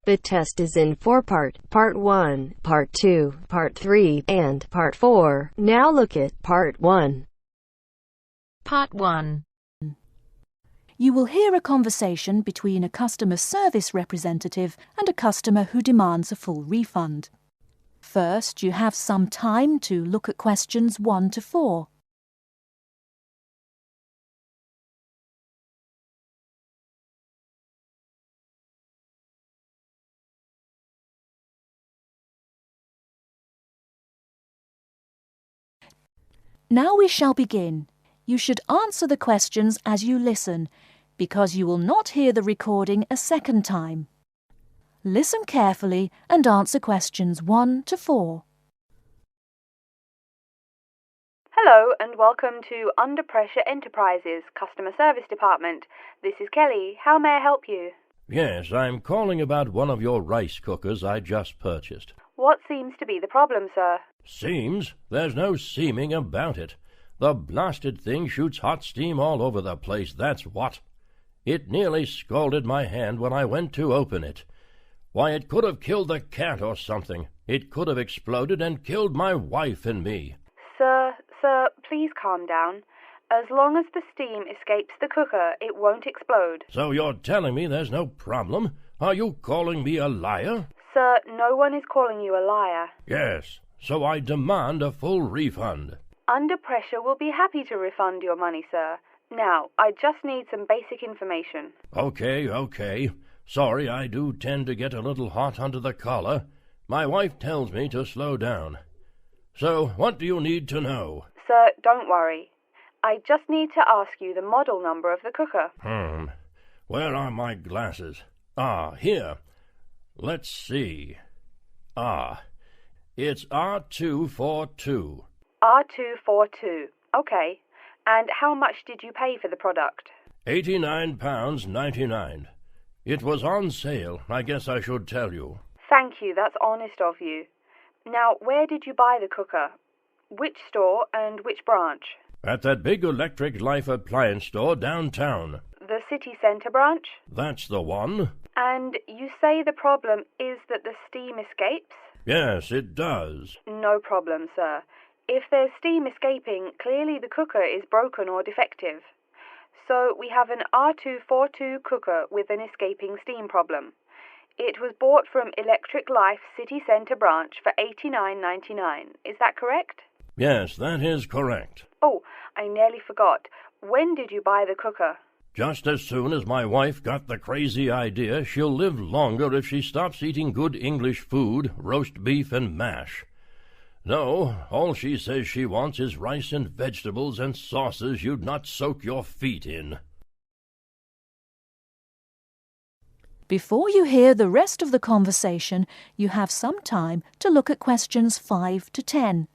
The test is in four-part, Part 1, Part 2, Part 3, and Part 4. Now look at Part 1. Part 1. You will hear a conversation between a customer service representative and a customer who demands a full refund. First, you have some time to look at questions 1 to 4. Now we shall begin. You should answer the questions as you listen, because you will not hear the recording a second time. Listen carefully and answer questions 1 to 4. Hello and welcome to Under Pressure Enterprises Customer Service Department. This is Kelly. How may I help you? Yes, I'm calling about one of your rice cookers I just purchased. What seems to be the problem, sir? Seems? There's no seeming about it. The blasted thing shoots hot steam all over the place, that's what. It nearly scalded my hand when I went to open it. Why, it could have killed the cat or something. It could have exploded and killed my wife and me. Sir, please calm down. As long as the steam escapes the cooker, it won't explode. So you're telling me there's no problem? Are you calling me a liar? Sir, no one is calling you a liar. Yes, so I demand a full refund. Under Pressure will be happy to refund your money, sir. Now, I just need some basic information. Okay. Sorry, I do tend to get a little hot under the collar. My wife tells me to slow down. So, what do you need to know? Sir, don't worry. I just need to ask you the model number of the cooker. Where are my glasses? Here. Let's see. It's R242. R242. Okay. And how much did you pay for the product? £89.99. It was on sale, I guess I should tell you. Thank you, that's honest of you. Now, where did you buy the cooker? Which store and which branch? At that big Electric Life appliance store downtown. The city centre branch? That's the one. And you say the problem is that the steam escapes? Yes, it does. No problem, sir. If there's steam escaping, clearly the cooker is broken or defective. So we have an R242 cooker with an escaping steam problem. It was bought from Electric Life City Centre branch for $89.99. Is that correct? Yes, that is correct. Oh, I nearly forgot. When did you buy the cooker? Just as soon as my wife got the crazy idea she'll live longer if she stops eating good English food, roast beef and mash. No, all she says she wants is rice and vegetables and sauces you'd not soak your feet in. Before you hear the rest of the conversation, you have some time to look at questions 5 to 10.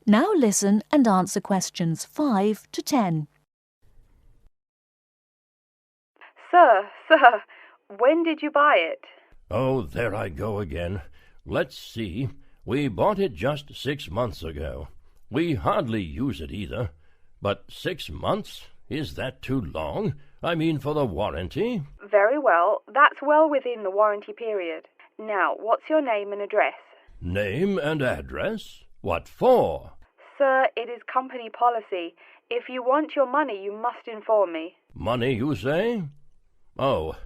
Now listen and answer questions 5 to 10. Sir, when did you buy it? Oh, there I go again. Let's see. We bought it just 6 months ago. We hardly use it either. But 6 months? Is that too long? I mean, for the warranty? Very well. That's well within the warranty period. Now, what's your name and address? Name and address? What for? Sir, it is company policy. If you want your money, you must inform me. Money, you say? Oh,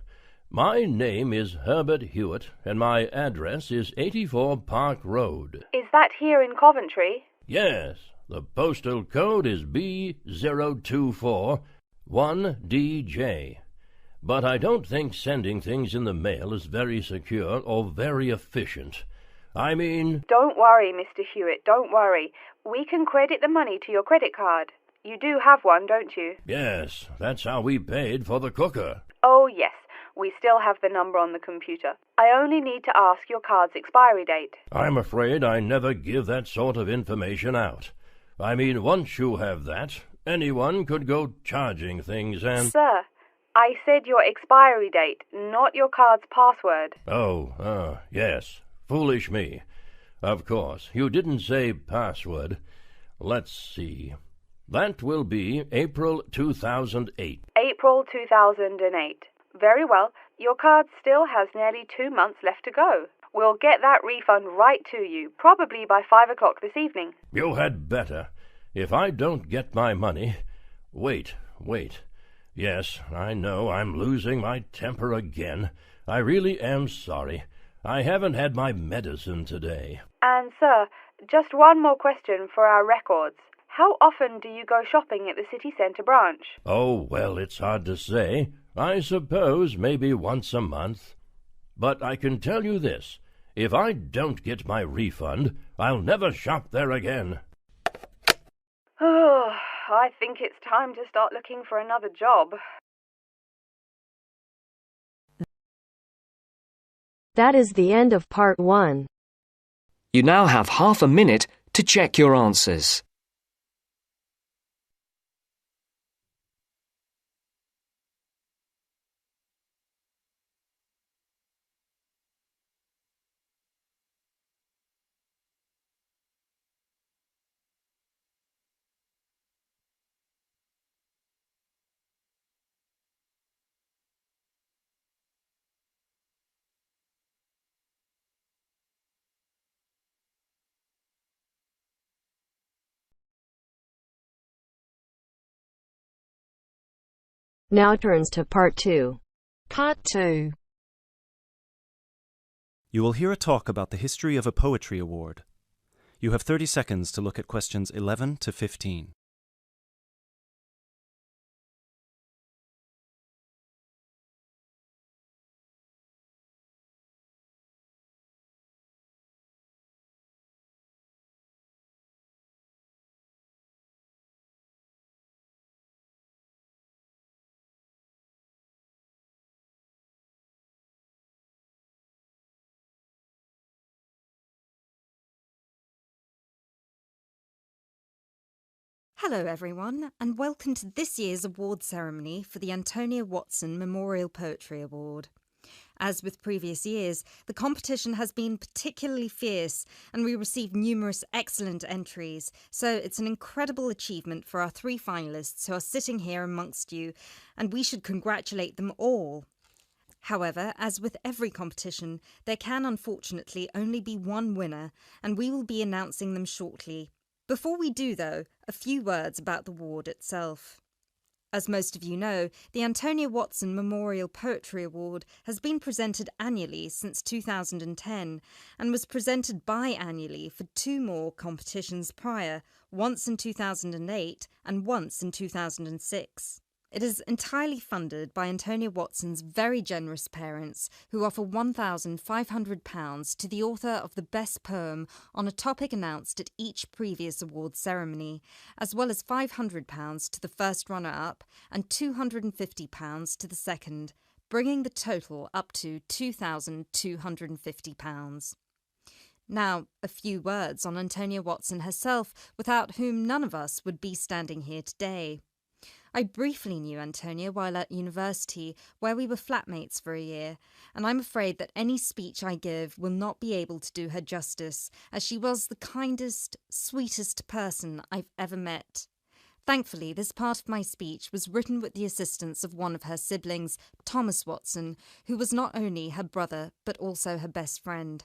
my name is Herbert Hewitt, and my address is 84 Park Road. Is that here in Coventry? Yes, the postal code is B0241DJ. But I don't think sending things in the mail is very secure or very efficient. I mean... Don't worry, Mr. Hewitt, don't worry. We can credit the money to your credit card. You do have one, don't you? Yes, that's how we paid for the cooker. Oh, yes. We still have the number on the computer. I only need to ask your card's expiry date. I'm afraid I never give that sort of information out. I mean, once you have that, anyone could go charging things and— Sir, I said your expiry date, not your card's password. Oh, yes. Foolish me. Of course, you didn't say password. Let's see. That will be April 2008. April 2008. Very well. Your card still has nearly 2 months left to go. We'll get that refund right to you, probably by 5 o'clock this evening. You had better. If I don't get my money— Wait. Yes, I know I'm losing my temper again. I really am sorry. I haven't had my medicine today. And, sir, just one more question for our records. How often do you go shopping at the city centre branch? Oh, well, it's hard to say. I suppose maybe once a month. But I can tell you this. If I don't get my refund, I'll never shop there again. Oh, I think it's time to start looking for another job. That is the end of part 1. You now have half a minute to check your answers. Now turns to part 2. Part 2. You will hear a talk about the history of a poetry award. You have 30 seconds to look at questions 11 to 15. Hello everyone, and welcome to this year's award ceremony for the Antonia Watson Memorial Poetry Award. As with previous years, the competition has been particularly fierce and we received numerous excellent entries, so it's an incredible achievement for our 3 finalists who are sitting here amongst you, and we should congratulate them all. However, as with every competition, there can unfortunately only be one winner, and we will be announcing them shortly. Before we do, though, a few words about the award itself. As most of you know, the Antonia Watson Memorial Poetry Award has been presented annually since 2010 and was presented biannually for 2 more competitions prior, once in 2008 and once in 2006. It is entirely funded by Antonia Watson's very generous parents, who offer £1,500 to the author of the best poem on a topic announced at each previous award ceremony, as well as £500 to the first runner-up and £250 to the second, bringing the total up to £2,250. Now, a few words on Antonia Watson herself, without whom none of us would be standing here today. I briefly knew Antonia while at university, where we were flatmates for a year, and I'm afraid that any speech I give will not be able to do her justice, as she was the kindest, sweetest person I've ever met. Thankfully, this part of my speech was written with the assistance of one of her siblings, Thomas Watson, who was not only her brother, but also her best friend.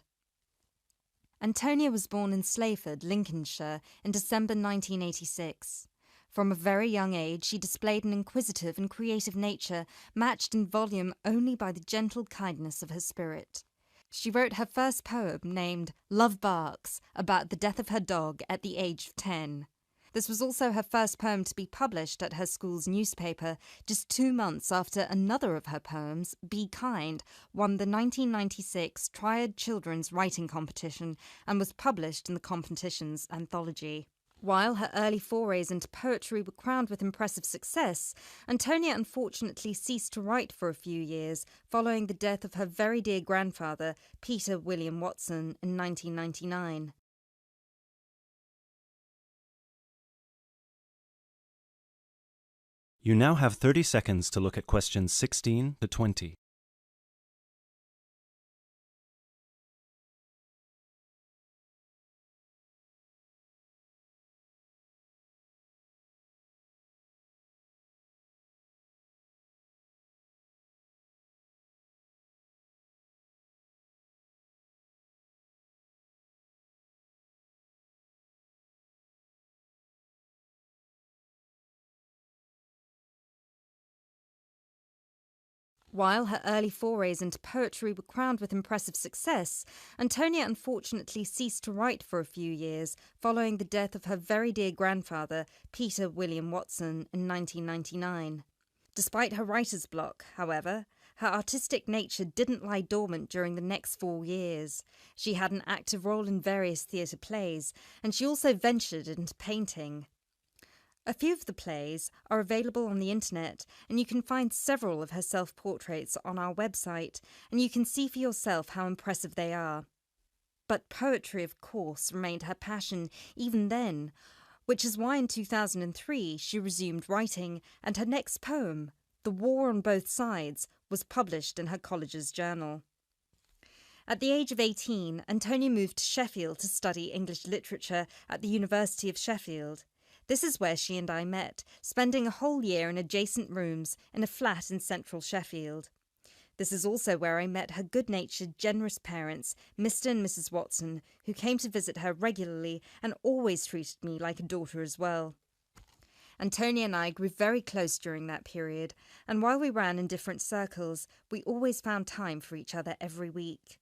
Antonia was born in Slayford, Lincolnshire, in December 1986. From a very young age, she displayed an inquisitive and creative nature, matched in volume only by the gentle kindness of her spirit. She wrote her first poem, named Love Barks, about the death of her dog at the age of 10. This was also her first poem to be published at her school's newspaper, just 2 months after another of her poems, Be Kind, won the 1996 Triad Children's Writing Competition and was published in the competition's anthology. While her early forays into poetry were crowned with impressive success, Antonia unfortunately ceased to write for a few years, following the death of her very dear grandfather, Peter William Watson, in 1999. You now have 30 seconds to look at questions 16 to 20. While her early forays into poetry were crowned with impressive success, Antonia unfortunately ceased to write for a few years following the death of her very dear grandfather, Peter William Watson, in 1999. Despite her writer's block, however, her artistic nature didn't lie dormant during the next 4 years. She had an active role in various theatre plays, and she also ventured into painting. A few of the plays are available on the internet, and you can find several of her self-portraits on our website, and you can see for yourself how impressive they are. But poetry, of course, remained her passion even then, which is why in 2003 she resumed writing, and her next poem, The War on Both Sides, was published in her college's journal. At the age of 18, Antonia moved to Sheffield to study English literature at the University of Sheffield. This is where she and I met, spending a whole year in adjacent rooms in a flat in central Sheffield. This is also where I met her good-natured, generous parents, Mr. and Mrs. Watson, who came to visit her regularly and always treated me like a daughter as well. Antonia and I grew very close during that period, and while we ran in different circles, we always found time for each other every week.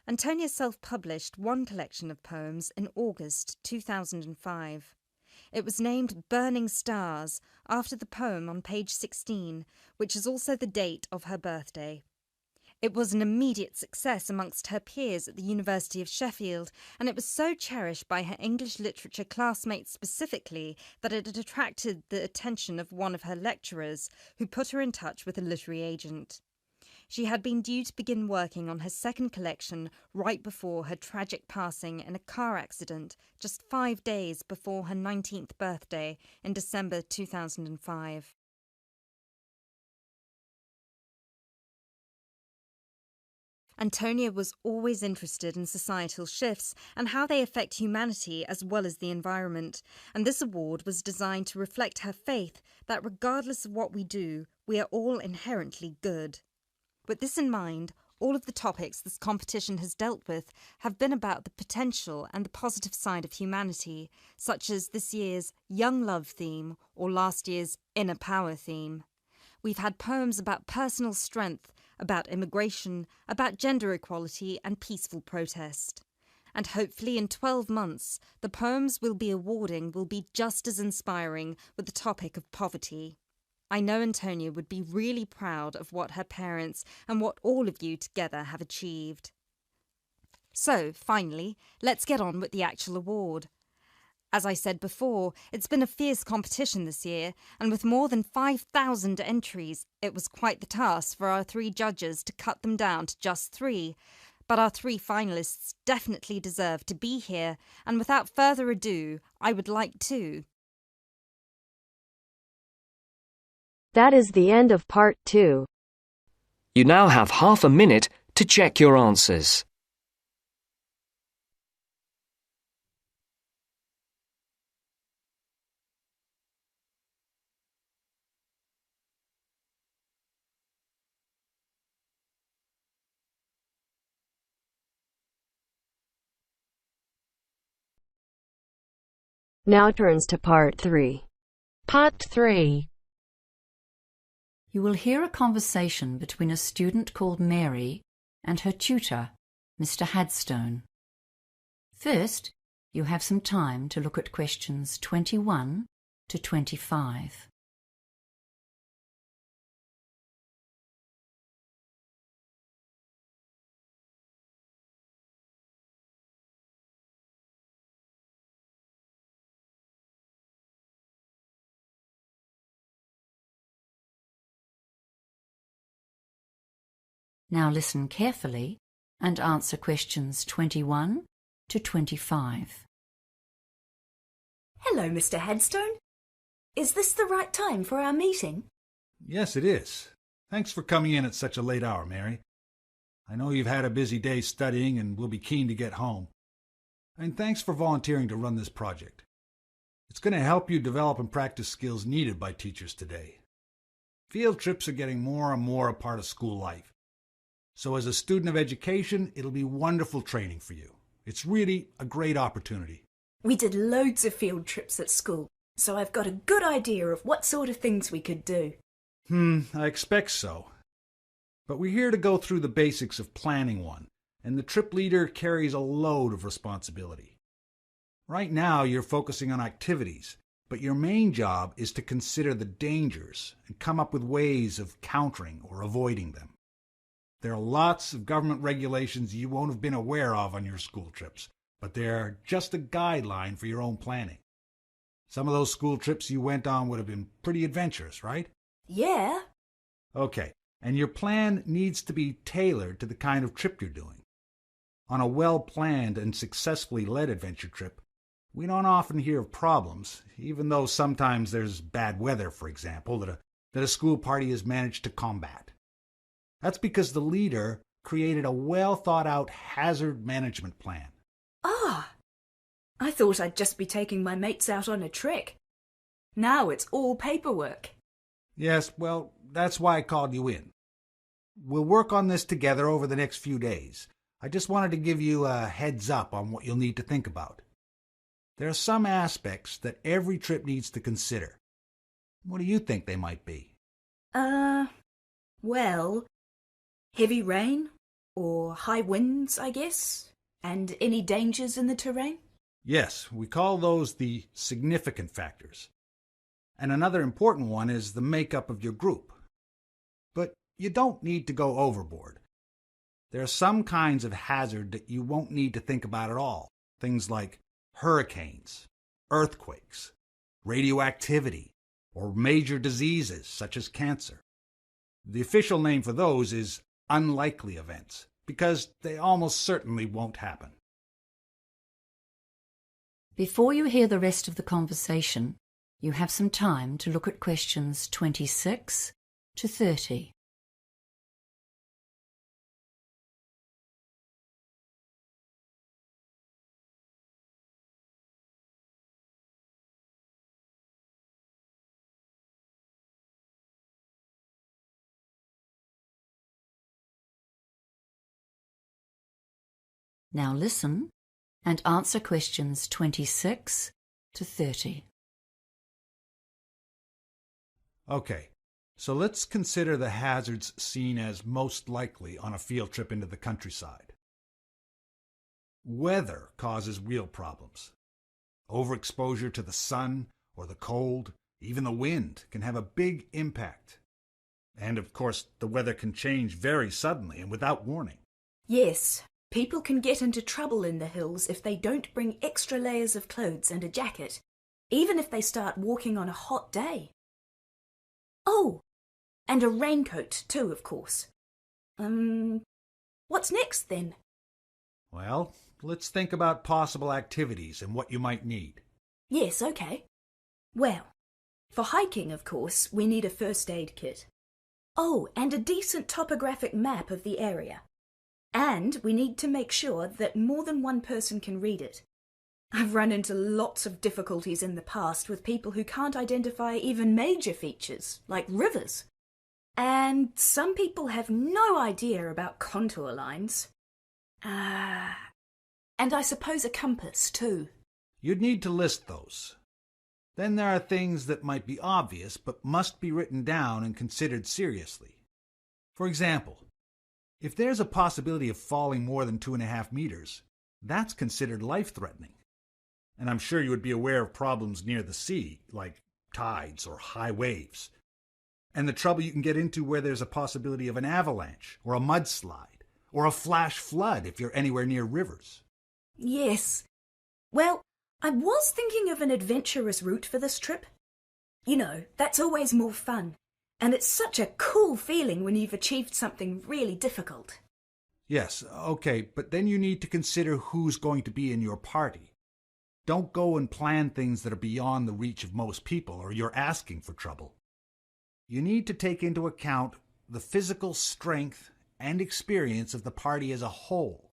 Antonia self-published one collection of poems in August 2005. It was named Burning Stars, after the poem on page 16, which is also the date of her birthday. It was an immediate success amongst her peers at the University of Sheffield, and it was so cherished by her English literature classmates specifically that it had attracted the attention of one of her lecturers, who put her in touch with a literary agent. She had been due to begin working on her second collection right before her tragic passing in a car accident just 5 days before her 19th birthday in December 2005. Antonia was always interested in societal shifts and how they affect humanity as well as the environment, and this award was designed to reflect her faith that regardless of what we do, we are all inherently good. With this in mind, all of the topics this competition has dealt with have been about the potential and the positive side of humanity, such as this year's Young Love theme or last year's Inner Power theme. We've had poems about personal strength, about immigration, about gender equality and peaceful protest. And hopefully in 12 months, the poems we'll be awarding will be just as inspiring with the topic of poverty. I know Antonia would be really proud of what her parents and what all of you together have achieved. So, finally, let's get on with the actual award. As I said before, it's been a fierce competition this year, and with more than 5,000 entries, it was quite the task for our 3 judges to cut them down to just 3. But our 3 finalists definitely deserve to be here, and without further ado, I would like to... That is the end of part 2. You now have half a minute to check your answers. Now turns to part 3. Part 3. You will hear a conversation between a student called Mary and her tutor, Mr. Hadstone. First, you have some time to look at questions 21 to 25. Now listen carefully and answer questions 21 to 25. Hello, Mr. Hadstone. Is this the right time for our meeting? Yes, it is. Thanks for coming in at such a late hour, Mary. I know you've had a busy day studying and will be keen to get home. And thanks for volunteering to run this project. It's going to help you develop and practice skills needed by teachers today. Field trips are getting more and more a part of school life. So as a student of education, it'll be wonderful training for you. It's really a great opportunity. We did loads of field trips at school, so I've got a good idea of what sort of things we could do. I expect so. But we're here to go through the basics of planning one, and the trip leader carries a load of responsibility. Right now, you're focusing on activities, but your main job is to consider the dangers and come up with ways of countering or avoiding them. There are lots of government regulations you won't have been aware of on your school trips, but they're just a guideline for your own planning. Some of those school trips you went on would have been pretty adventurous, right? Yeah. Okay, and your plan needs to be tailored to the kind of trip you're doing. On a well-planned and successfully led adventure trip, we don't often hear of problems, even though sometimes there's bad weather, for example, that a school party has managed to combat. That's because the leader created a well-thought-out hazard management plan. Ah! I thought I'd just be taking my mates out on a trek. Now it's all paperwork. Yes, well, that's why I called you in. We'll work on this together over the next few days. I just wanted to give you a heads up on what you'll need to think about. There are some aspects that every trip needs to consider. What do you think they might be? Well, heavy rain or high winds, I guess, and any dangers in the terrain? Yes, we call those the significant factors. And another important one is the makeup of your group. But you don't need to go overboard. There are some kinds of hazard that you won't need to think about at all. Things like hurricanes, earthquakes, radioactivity, or major diseases such as cancer. The official name for those is unlikely events, because they almost certainly won't happen. Before you hear the rest of the conversation, you have some time to look at questions 26 to 30. Now listen and answer questions 26 to 30. Okay, so let's consider the hazards seen as most likely on a field trip into the countryside. Weather causes real problems. Overexposure to the sun or the cold, even the wind, can have a big impact. And of course, the weather can change very suddenly and without warning. Yes. People can get into trouble in the hills if they don't bring extra layers of clothes and a jacket, even if they start walking on a hot day. Oh, and a raincoat too, of course. What's next then? Well, let's think about possible activities and what you might need. Yes, okay. Well, for hiking, of course, we need a first aid kit. Oh, and a decent topographic map of the area. And we need to make sure that more than one person can read it. I've run into lots of difficulties in the past with people who can't identify even major features, like rivers. And some people have no idea about contour lines. And I suppose a compass, too. You'd need to list those. Then there are things that might be obvious but must be written down and considered seriously. For example, if there's a possibility of falling more than 2.5 meters, that's considered life-threatening. And I'm sure you would be aware of problems near the sea, like tides or high waves. And the trouble you can get into where there's a possibility of an avalanche, or a mudslide, or a flash flood if you're anywhere near rivers. Yes. Well, I was thinking of an adventurous route for this trip. You know, that's always more fun. And it's such a cool feeling when you've achieved something really difficult. Yes, okay, but then you need to consider who's going to be in your party. Don't go and plan things that are beyond the reach of most people, or you're asking for trouble. You need to take into account the physical strength and experience of the party as a whole.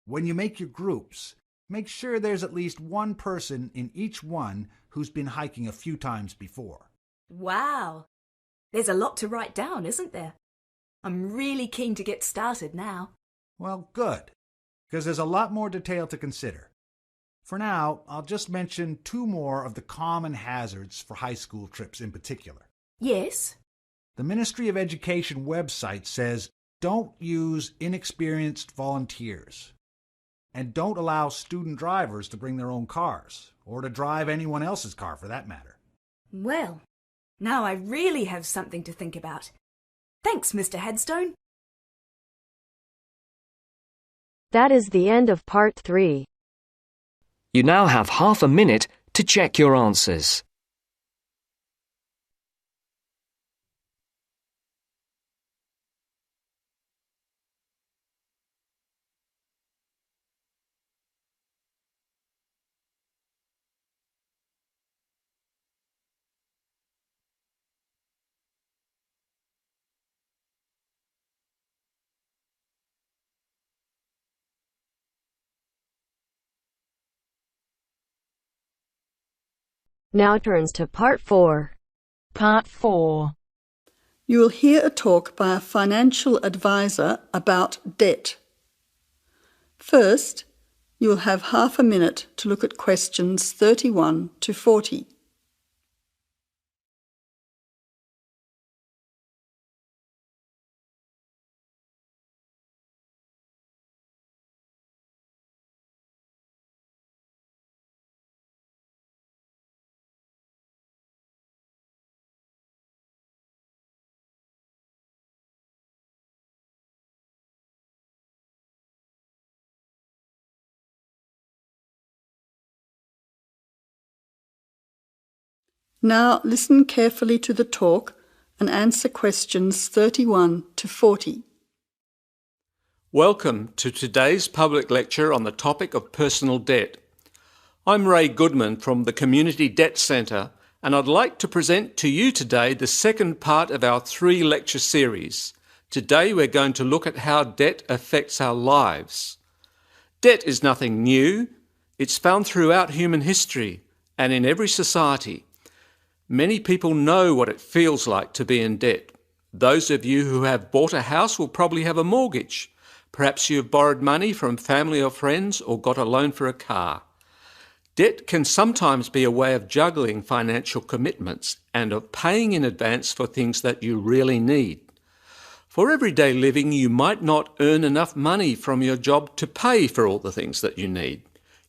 When you make your groups, make sure there's at least one person in each one who's been hiking a few times before. Wow! There's a lot to write down, isn't there? I'm really keen to get started now. Well, good, because there's a lot more detail to consider. For now, I'll just mention 2 more of the common hazards for high school trips in particular. Yes? The Ministry of Education website says don't use inexperienced volunteers. And don't allow student drivers to bring their own cars, or to drive anyone else's car for that matter. Well, now I really have something to think about. Thanks, Mr. Headstone. That is the end of part 3. You now have half a minute to check your answers. Now turns to part 4. Part 4. You will hear a talk by a financial advisor about debt. First, you will have half a minute to look at questions 31 to 40. Now listen carefully to the talk and answer questions 31 to 40. Welcome to today's public lecture on the topic of personal debt. I'm Ray Goodman from the Community Debt Centre, and I'd like to present to you today the second part of our 3-lecture series. Today we're going to look at how debt affects our lives. Debt is nothing new. It's found throughout human history and in every society. Many people know what it feels like to be in debt. Those of you who have bought a house will probably have a mortgage. Perhaps you've borrowed money from family or friends or got a loan for a car. Debt can sometimes be a way of juggling financial commitments and of paying in advance for things that you really need. For everyday living, you might not earn enough money from your job to pay for all the things that you need.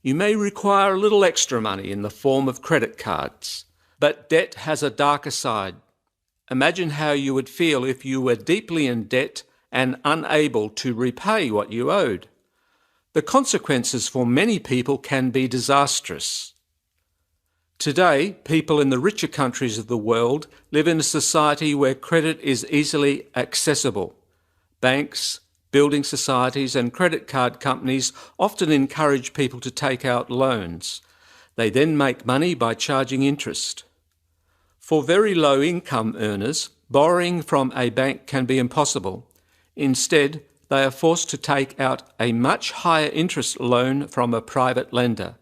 You may require a little extra money in the form of credit cards. But debt has a darker side. Imagine how you would feel if you were deeply in debt and unable to repay what you owed. The consequences for many people can be disastrous. Today, people in the richer countries of the world live in a society where credit is easily accessible. Banks, building societies and credit card companies often encourage people to take out loans. They then make money by charging interest. For very low income earners, borrowing from a bank can be impossible. Instead, they are forced to take out a much higher interest loan from a private lender.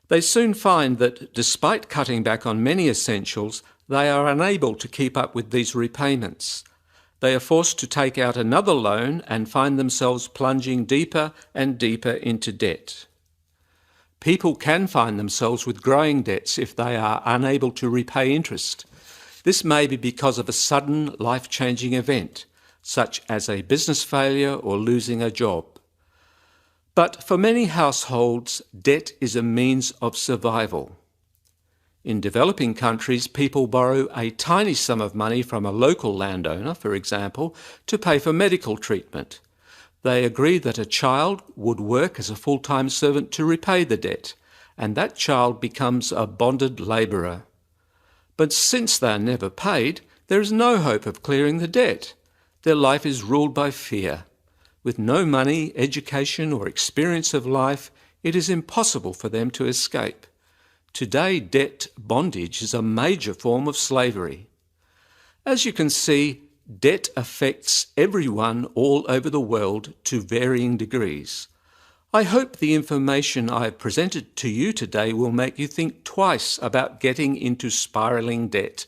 They soon find that despite cutting back on many essentials, they are unable to keep up with these repayments. They are forced to take out another loan and find themselves plunging deeper and deeper into debt. People can find themselves with growing debts if they are unable to repay interest. This may be because of a sudden life-changing event, such as a business failure or losing a job. But for many households, debt is a means of survival. In developing countries, people borrow a tiny sum of money from a local landowner, for example, to pay for medical treatment. They agree that a child would work as a full-time servant to repay the debt, and that child becomes a bonded labourer. But since they are never paid, there is no hope of clearing the debt. Their life is ruled by fear. With no money, education or experience of life, it is impossible for them to escape. Today, debt bondage is a major form of slavery. As you can see, debt affects everyone all over the world to varying degrees. I hope the information I have presented to you today will make you think twice about getting into spiralling debt.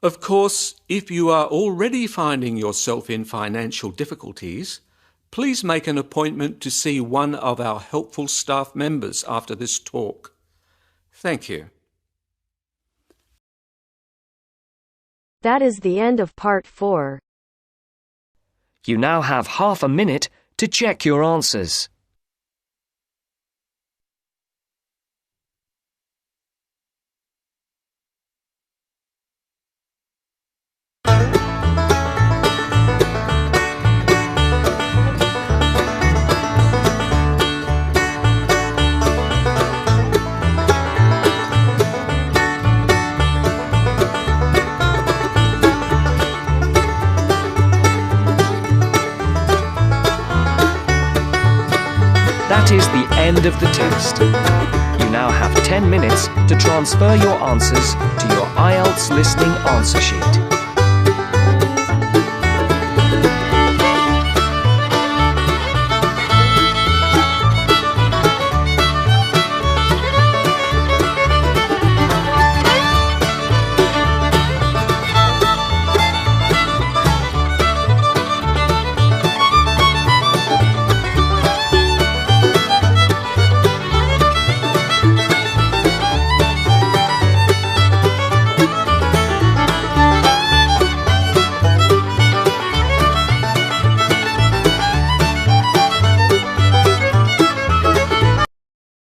Of course, if you are already finding yourself in financial difficulties, please make an appointment to see one of our helpful staff members after this talk. Thank you. That is the end of part 4. You now have half a minute to check your answers. That is the end of the test. You now have 10 minutes to transfer your answers to your IELTS listening answer sheet.